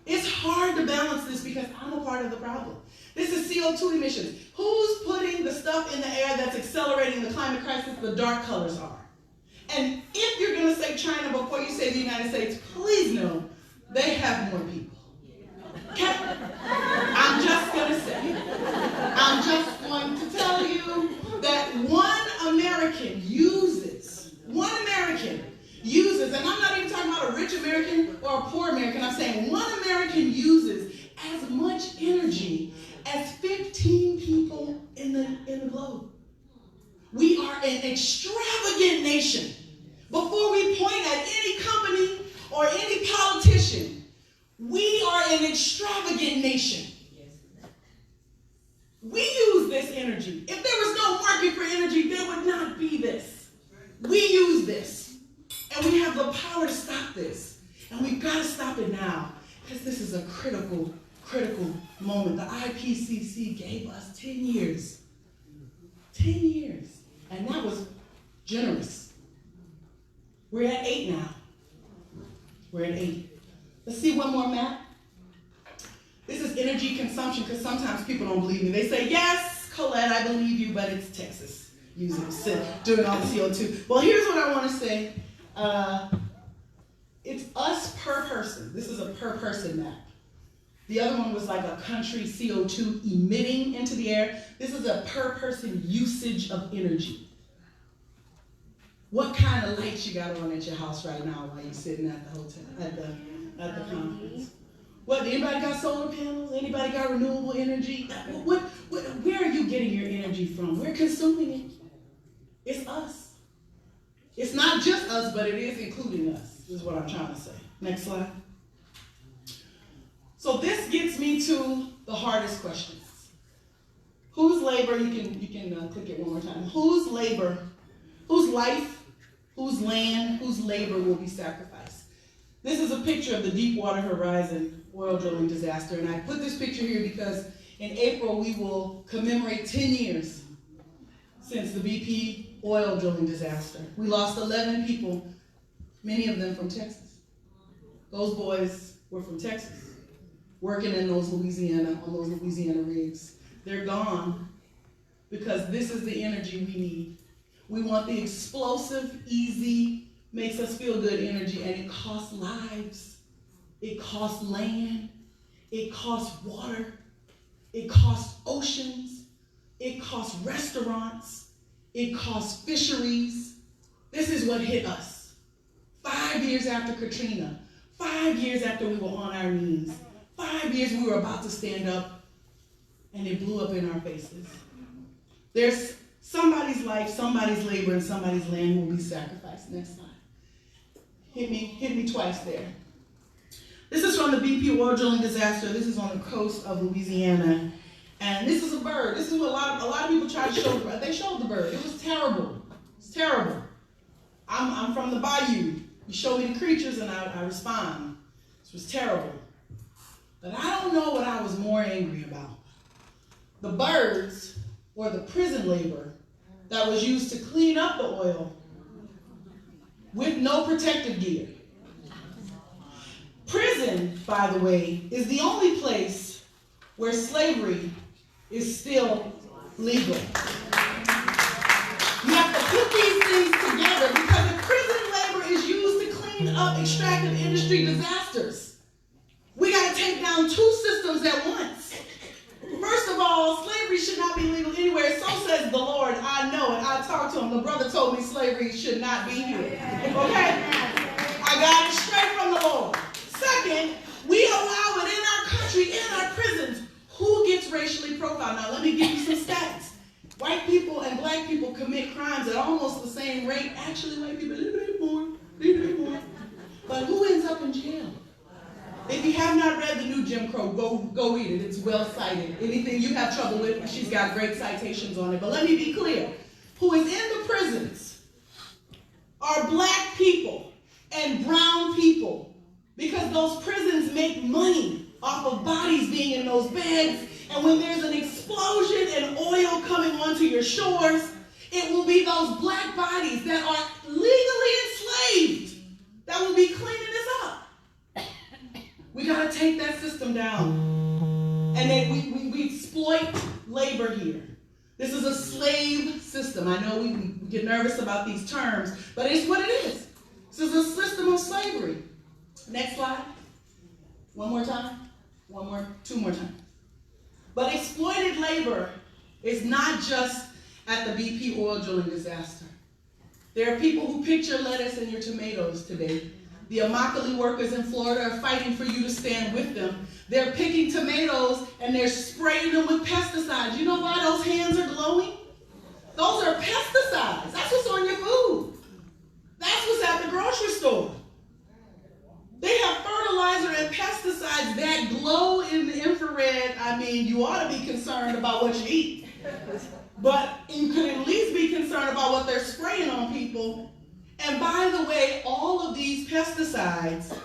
Speaker 2: It's hard to balance this because I'm a part of the problem. This is CO2 emissions. Who's putting the stuff in the air that's accelerating the climate crisis? The dark colors are. And if you're going to say China before you say the United States, please know they have more people. Okay? I'm just going to tell you that one American uses, and I'm not even talking about a rich American or a poor American, I'm saying one American uses as much energy as 15 people in the globe. We are an extravagant nation. Before we point at any company or any politician, we are an extravagant nation. We use this energy. If there was no market for energy, there would not be this. We use this. And we have the power to stop this. And we've got to stop it now. Because this is a critical moment. The IPCC gave us 10 years. 10 years. And that was generous. We're at 8 now. We're at 8. Let's see one more map. This is energy consumption because sometimes people don't believe me. They say, yes, Colette, I believe you, but it's Texas doing all the CO2. Well, here's what I want to say. It's us per person. This is a per person map. The other one was like a country CO2 emitting into the air. This is a per person usage of energy. What kind of lights you got on at your house right now while you're sitting at the hotel, at the conference? What, anybody got solar panels? Anybody got renewable energy? Where are you getting your energy from? We're consuming it. It's us. It's not just us, but it is including us, is what I'm trying to say. Next slide. So this gets me to the hardest questions. Whose labor, you can click it one more time. Whose labor, whose life, whose land, whose labor will be sacrificed? This is a picture of the Deepwater Horizon oil drilling disaster, and I put this picture here because in April we will commemorate 10 years since the BP oil drilling disaster. We lost 11 people, many of them from Texas. Those boys were from Texas, working in on those Louisiana rigs. They're gone because this is the energy we need. We want the explosive, easy, makes us feel good energy, and it costs lives. It costs land. It costs water. It costs oceans. It costs restaurants. It costs fisheries. This is what hit us. 5 years after Katrina, 5 years after we were on our knees, 5 years we were about to stand up, and it blew up in our faces. There's somebody's life, somebody's labor, and somebody's land will be sacrificed. Next slide. Hit me twice there. This is from the BP oil drilling disaster. This is on the coast of Louisiana. And this is a bird. This is what a lot of people try to show the bird. They showed the bird. It was terrible. It's terrible. I'm from the bayou. You show me the creatures and I respond. This was terrible. But I don't know what I was more angry about. The birds or the prison labor that was used to clean up the oil with no protective gear. Prison, by the way, is the only place where slavery is still legal. You have to put these things together because if prison labor is used to clean up extractive industry disasters, we got to take down two systems at once. First of all, slavery should not be legal anywhere. So says the Lord. I know it. I talked to him. The brother told me slavery should not be here. Okay? I got it straight from the Lord. Second, we allow it in our country, in our prisons. Who gets racially profiled? Now, let me give you some stats. White people and black people commit crimes at almost the same rate. Actually, white people, a little bit more. But who ends up in jail? If you have not read the new Jim Crow, go read it. It's well cited. Anything you have trouble with, she's got great citations on it. But let me be clear. Who is in the prisons are black people and brown people, because those prisons make money off of bodies being in those beds. And when there's an explosion and oil coming onto your shores, it will be those black bodies that are legally enslaved that will be cleaning this up. We got to take that system down. And then we exploit labor here. This is a slave system. I know we get nervous about these terms, but it's what it is. This is a system of slavery. Next slide. One more time. Two more times. But exploited labor is not just at the BP oil drilling disaster. There are people who picked your lettuce and your tomatoes today. The Immokalee workers in Florida are fighting for you to stand with them. They're picking tomatoes and they're spraying them with pesticides. You know why those hands are glowing? Those are pesticides. That's what's on your food. That's what's at the grocery store. They have fertilizer and pesticides that glow in the infrared. I mean, you ought to be concerned about what you eat. But you could at least be concerned about what they're spraying on people. And by the way, all of these pesticides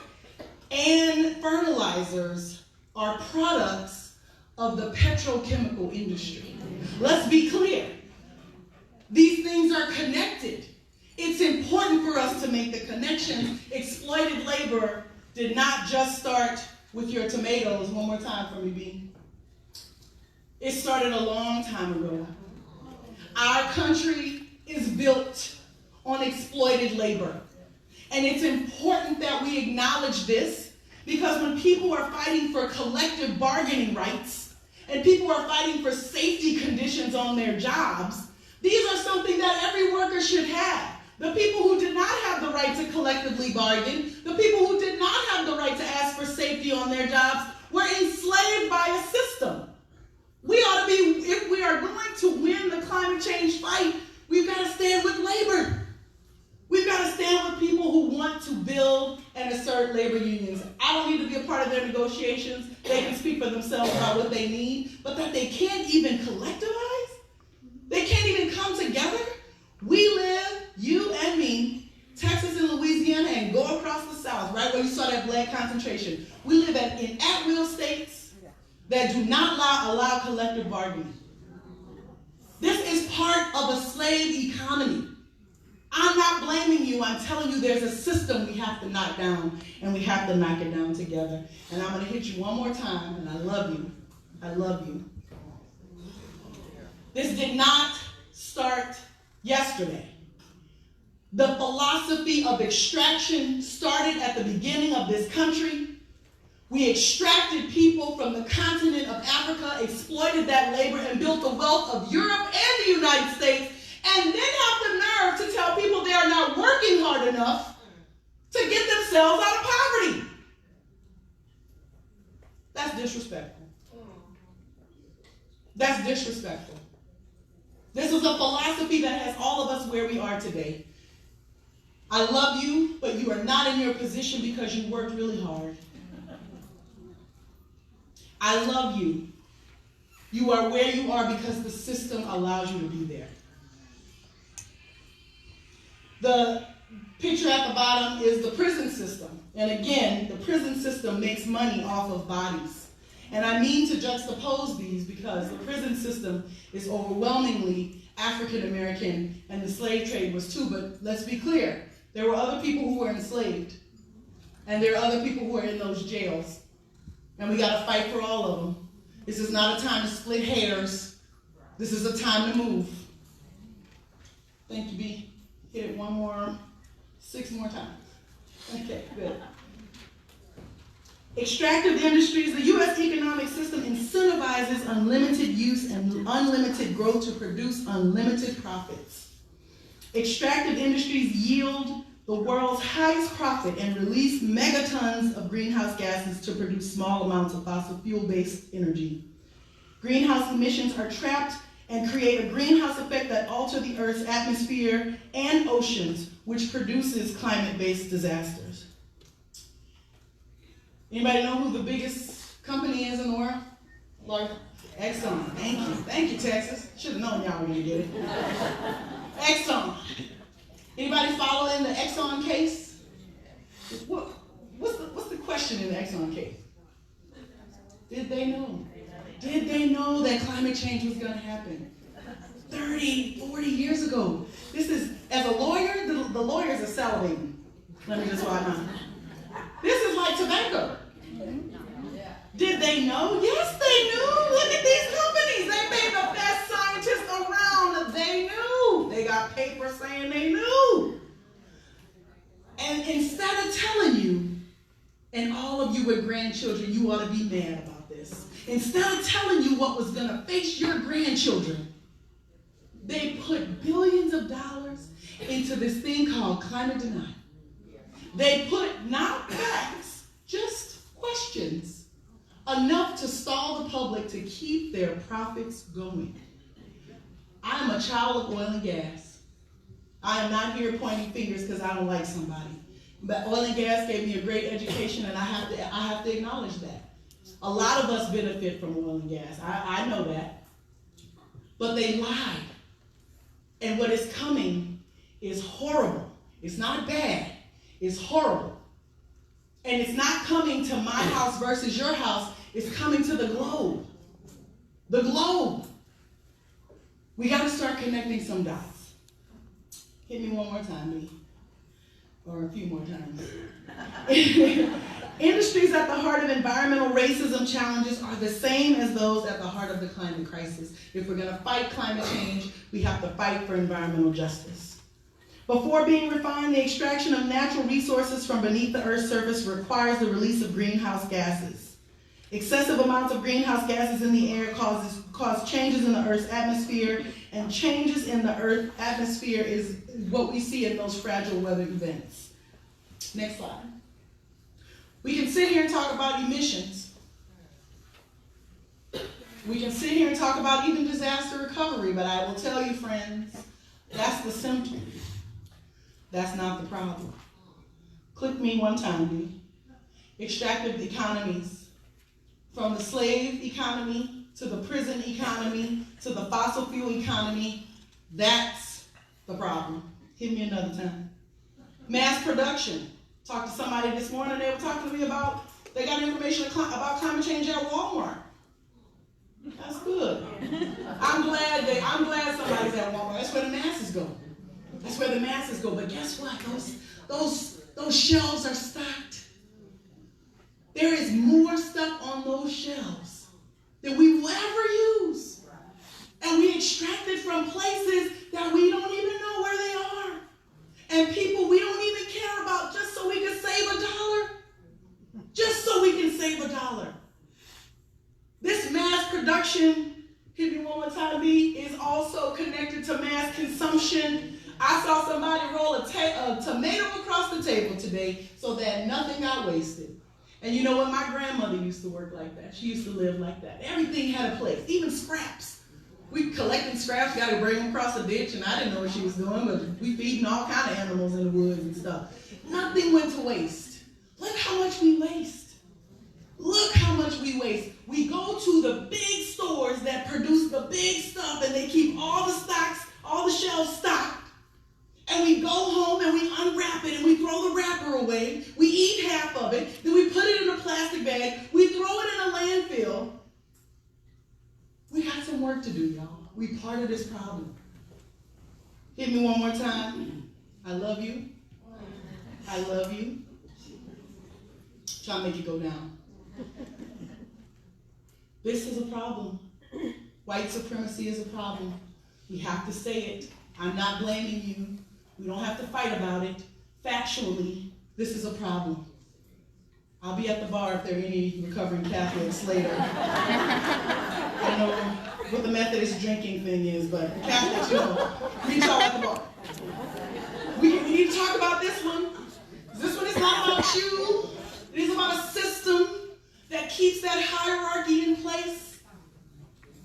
Speaker 2: and fertilizers are products of the petrochemical industry. Let's be clear. These things are connected. It's important for us to make the connection. Exploited labor did not just start with your tomatoes. One more time for me, B. It started a long time ago. Our country is built on exploited labor. And it's important that we acknowledge this, because when people are fighting for collective bargaining rights and people are fighting for safety conditions on their jobs, these are something that every worker should have. The people who did not have the right to collectively bargain, the people who did not have the right to ask for safety on their jobs, were enslaved by a system. We ought to be, if we are going to win the climate change fight, we've got to stand with labor. We've got to stand with people who want to build and assert labor unions. I don't need to be a part of their negotiations. They can speak for themselves about what they need, but that they can't even collectivize? They can't even come together? We live, you and me, Texas and Louisiana, and go across the South, right where you saw that black concentration. We live in at-will states that do not allow collective bargaining. This is part of a slave economy. I'm not blaming you. I'm telling you there's a system we have to knock down, and we have to knock it down together. And I'm going to hit you one more time, and I love you. I love you. This did not start yesterday. The philosophy of extraction started at the beginning of this country. We extracted people from the continent of Africa, exploited that labor, and built the wealth of Europe and the United States, and then have the nerve to tell people they are not working hard enough to get themselves out of poverty. That's disrespectful. That's disrespectful. This is a philosophy that has all of us where we are today. I love you, but you are not in your position because you worked really hard. I love you. You are where you are because the system allows you to be there. The picture at the bottom is the prison system. And again, the prison system makes money off of bodies. And I mean to juxtapose these because the prison system is overwhelmingly African American, and the slave trade was too, but let's be clear, there were other people who were enslaved, and there are other people who are in those jails, and we got to fight for all of them. This is not a time to split hairs. This is a time to move. Thank you, B. Hit it 6 more times. Okay, good. Extractive industries. The U.S. economic system incentivizes unlimited use and unlimited growth to produce unlimited profits. Extractive industries yield the world's highest profit and release megatons of greenhouse gases to produce small amounts of fossil fuel-based energy. Greenhouse emissions are trapped and create a greenhouse effect that alters the Earth's atmosphere and oceans, which produces climate-based disasters. Anybody know who the biggest company is in the world? Lord, Exxon. Thank you. Thank you, Texas. Should have known y'all were going to get it. Exxon. Anybody following the Exxon case? What's the question in the Exxon case? Did they know? Did they know that climate change was going to happen? 30, 40 years ago. This is, as a lawyer, the lawyers are salivating. Let me just wipe mine. This is like tobacco. Did they know? Yes, they knew. Look at these companies. They made the best scientists around. They knew. They got papers saying they knew. And instead of telling you, and all of you with grandchildren, you ought to be mad about this. Instead of telling you what was going to face your grandchildren, they put billions of dollars into this thing called climate denial. They put not facts, just questions, enough to stall the public to keep their profits going. I am a child of oil and gas. I am not here pointing fingers because I don't like somebody. But oil and gas gave me a great education, and I have to acknowledge that. A lot of us benefit from oil and gas. I know that. But they lied. And what is coming is horrible. It's not bad. It's horrible. And it's not coming to my house versus your house. It's coming to the globe. The globe. We got to start connecting some dots. Hit me one more time, Lee. Or a few more times. Industries at the heart of environmental racism challenges are the same as those at the heart of the climate crisis. If we're going to fight climate change, we have to fight for environmental justice. Before being refined, the extraction of natural resources from beneath the Earth's surface requires the release of greenhouse gases. Excessive amounts of greenhouse gases in the air cause changes in the Earth's atmosphere, and changes in the Earth's atmosphere is what we see in those fragile weather events. Next slide. We can sit here and talk about emissions. We can sit here and talk about even disaster recovery, but I will tell you, friends, that's the symptom. That's not the problem. Click me one time, dude. Extractive economies. From the slave economy to the prison economy to the fossil fuel economy, that's the problem. Hit me another time. Mass production. Talked to somebody this morning, they were talking to me about, they got information about climate change at Walmart. That's good. I'm glad somebody's at Walmart. That's where the masses go. That's where the masses go. But guess what? Those shelves are stocked. There is more stuff on those shelves than we will ever use. And we extract it from places that we don't even know where they are. And people we don't even care about just so we can save $1. Just so we can save $1. This mass production, hit me one more time, B, is also connected to mass consumption. I saw somebody roll a tomato across the table today so that nothing got wasted. And you know what? My grandmother used to work like that. She used to live like that. Everything had a place, even scraps. We collecting scraps, got to bring them across the ditch, and I didn't know what she was doing, but we feeding all kind of animals in the woods and stuff. Nothing went to waste. Look how much we waste. Look how much we waste. We go to the big stores that produce the big stuff, and they keep all the stocks, all the shelves stocked. And we go home and we unwrap it and we throw the wrapper away. We eat half of it. Then we put it in a plastic bag. We throw it in a landfill. We got some work to do, y'all. We part of this problem. Hit me one more time. I love you. I love you. Try to make it go down. This is a problem. White supremacy is a problem. We have to say it. I'm not blaming you. We don't have to fight about it. Factually, this is a problem. I'll be at the bar if there are any recovering Catholics later. I don't know what the Methodist drinking thing is, but Catholics, meet y'all at the bar. We need to talk about this one. This one is not about you. It is about a system that keeps that hierarchy in place.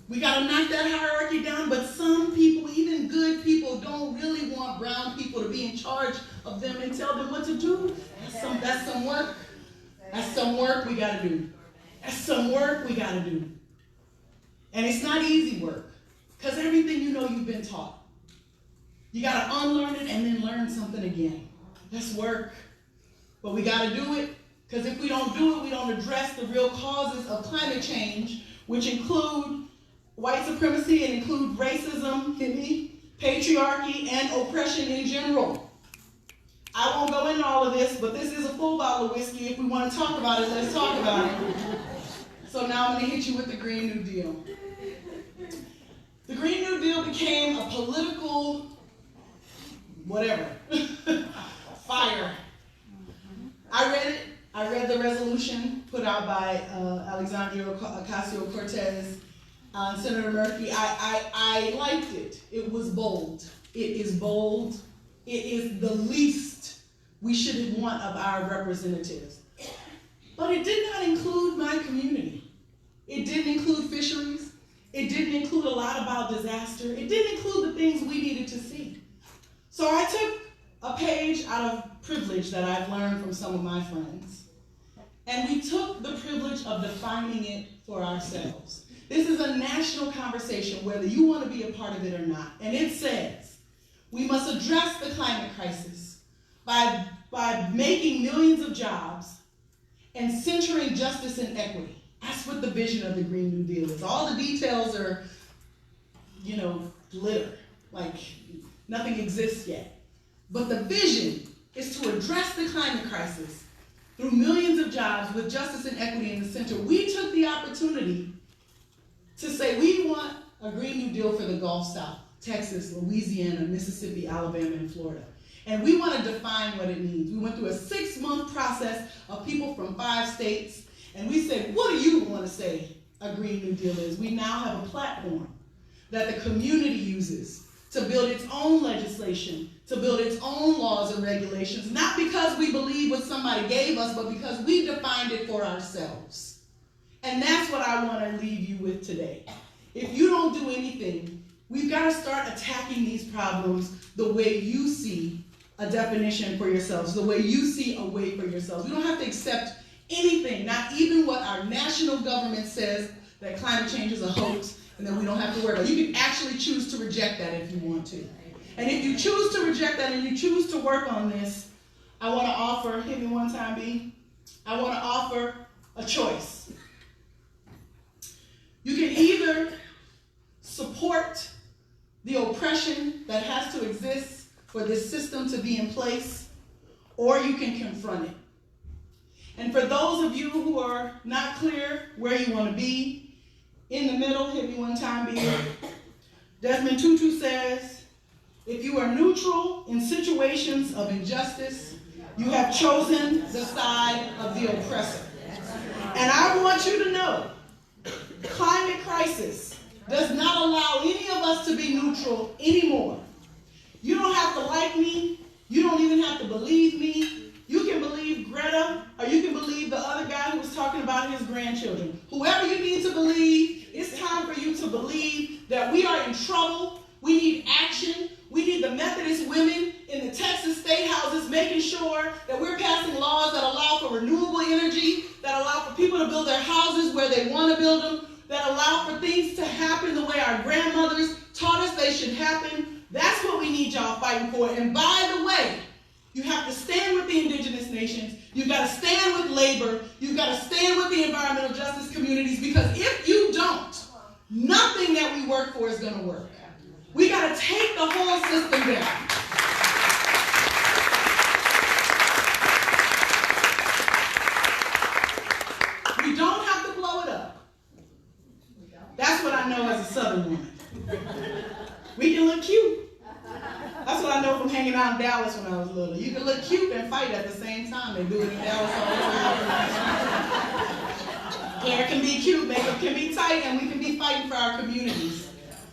Speaker 2: We got to knock that hierarchy down, but some people, even good people, don't really want brown people to be in charge of them and tell them what to do. That's some work. That's some work we got to do. That's some work we got to do. And it's not easy work, because everything you've been taught. You got to unlearn it and then learn something again. That's work. But we got to do it, because if we don't do it, we don't address the real causes of climate change, which include white supremacy and include racism, patriarchy, and oppression in general. I won't go into all of this, but this is a full bottle of whiskey. If we want to talk about it, let's talk about it. So now I'm going to hit you with the Green New Deal. The Green New Deal became a political, whatever, fire. I read it. I read the resolution put out by Alexandria Ocasio-Cortez and Senator Murphy. I liked it. It was bold. It is bold. It is the least we should want of our representatives. But it did not include my community. It didn't include fisheries. It didn't include a lot about disaster. It didn't include the things we needed to see. So I took a page out of privilege that I've learned from some of my friends. And we took the privilege of defining it for ourselves. This is a national conversation, whether you want to be a part of it or not. And it says, we must address the climate crisis by making millions of jobs and centering justice and equity. That's what the vision of the Green New Deal is. All the details are, glitter, like nothing exists yet. But the vision is to address the climate crisis through millions of jobs with justice and equity in the center. We took the opportunity to say we want a Green New Deal for the Gulf South, Texas, Louisiana, Mississippi, Alabama, and Florida. And we want to define what it means. We went through a 6-month process of people from 5 states, and we said, what do you want to say a Green New Deal is? We now have a platform that the community uses to build its own legislation, to build its own laws and regulations, not because we believe what somebody gave us, but because we defined it for ourselves. And that's what I want to leave you with today. If you don't do anything, we've got to start attacking these problems the way you see a definition for yourselves, the way you see a way for yourselves. We don't have to accept anything, not even what our national government says, that climate change is a hoax and that we don't have to worry about. You can actually choose to reject that if you want to. And if you choose to reject that and you choose to work on this, I want to offer, hit me one time, B. I want to offer a choice. You can either support the oppression that has to exist for this system to be in place, or you can confront it. And for those of you who are not clear where you want to be, in the middle, hit me one time, B. Desmond Tutu says, if you are neutral in situations of injustice, you have chosen the side of the oppressor. And I want you to know, climate crisis does not allow any of us to be neutral anymore. You don't have to like me. You don't even have to believe me. You can believe Greta, or you can believe the other guy who was talking about his grandchildren. Whoever you need to believe, it's time for you to believe that we are in trouble. We need action. We need the Methodist women in the Texas state houses making sure that we're passing laws that allow for renewable energy, that allow for people to build their houses where they want to build them, that allow for things to happen the way our grandmothers taught us they should happen. That's what we need y'all fighting for. And by the way, you have to stand with the indigenous nations. You've got to stand with labor. You've got to stand with the environmental justice communities, because if you don't, nothing that we work for is going to work. We got to take the whole system down. We don't have to blow it up. That's what I know as a Southern woman. We can look cute. That's what I know from hanging out in Dallas when I was little. You can look cute and fight at the same time. They do it in Dallas all the time. Hair can be cute, makeup can be tight, and we can be fighting for our communities.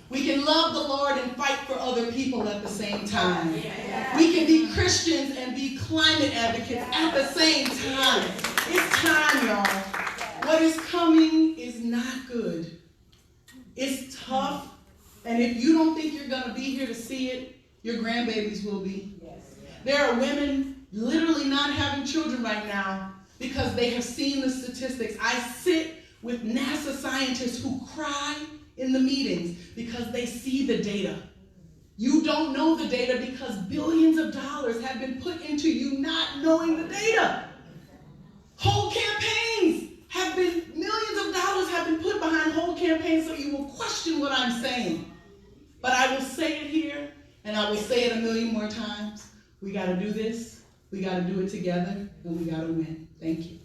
Speaker 2: We can love the Lord and fight for other people at the same time. We can be Christians and be climate advocates at the same time. It's time, y'all. What is coming is not good. It's tough. And if you don't think you're going to be here to see it, your grandbabies will be. There are women literally not having children right now because they have seen the statistics. I sit with NASA scientists who cry in the meetings because they see the data. You don't know the data because billions of dollars have been put into you not knowing the data. Whole campaigns have been, millions of dollars have been put behind whole campaigns so you will question what I'm saying. But I will say it here, and I will say it a million more times. We got to do this, we got to do it together, and we got to win. Thank you.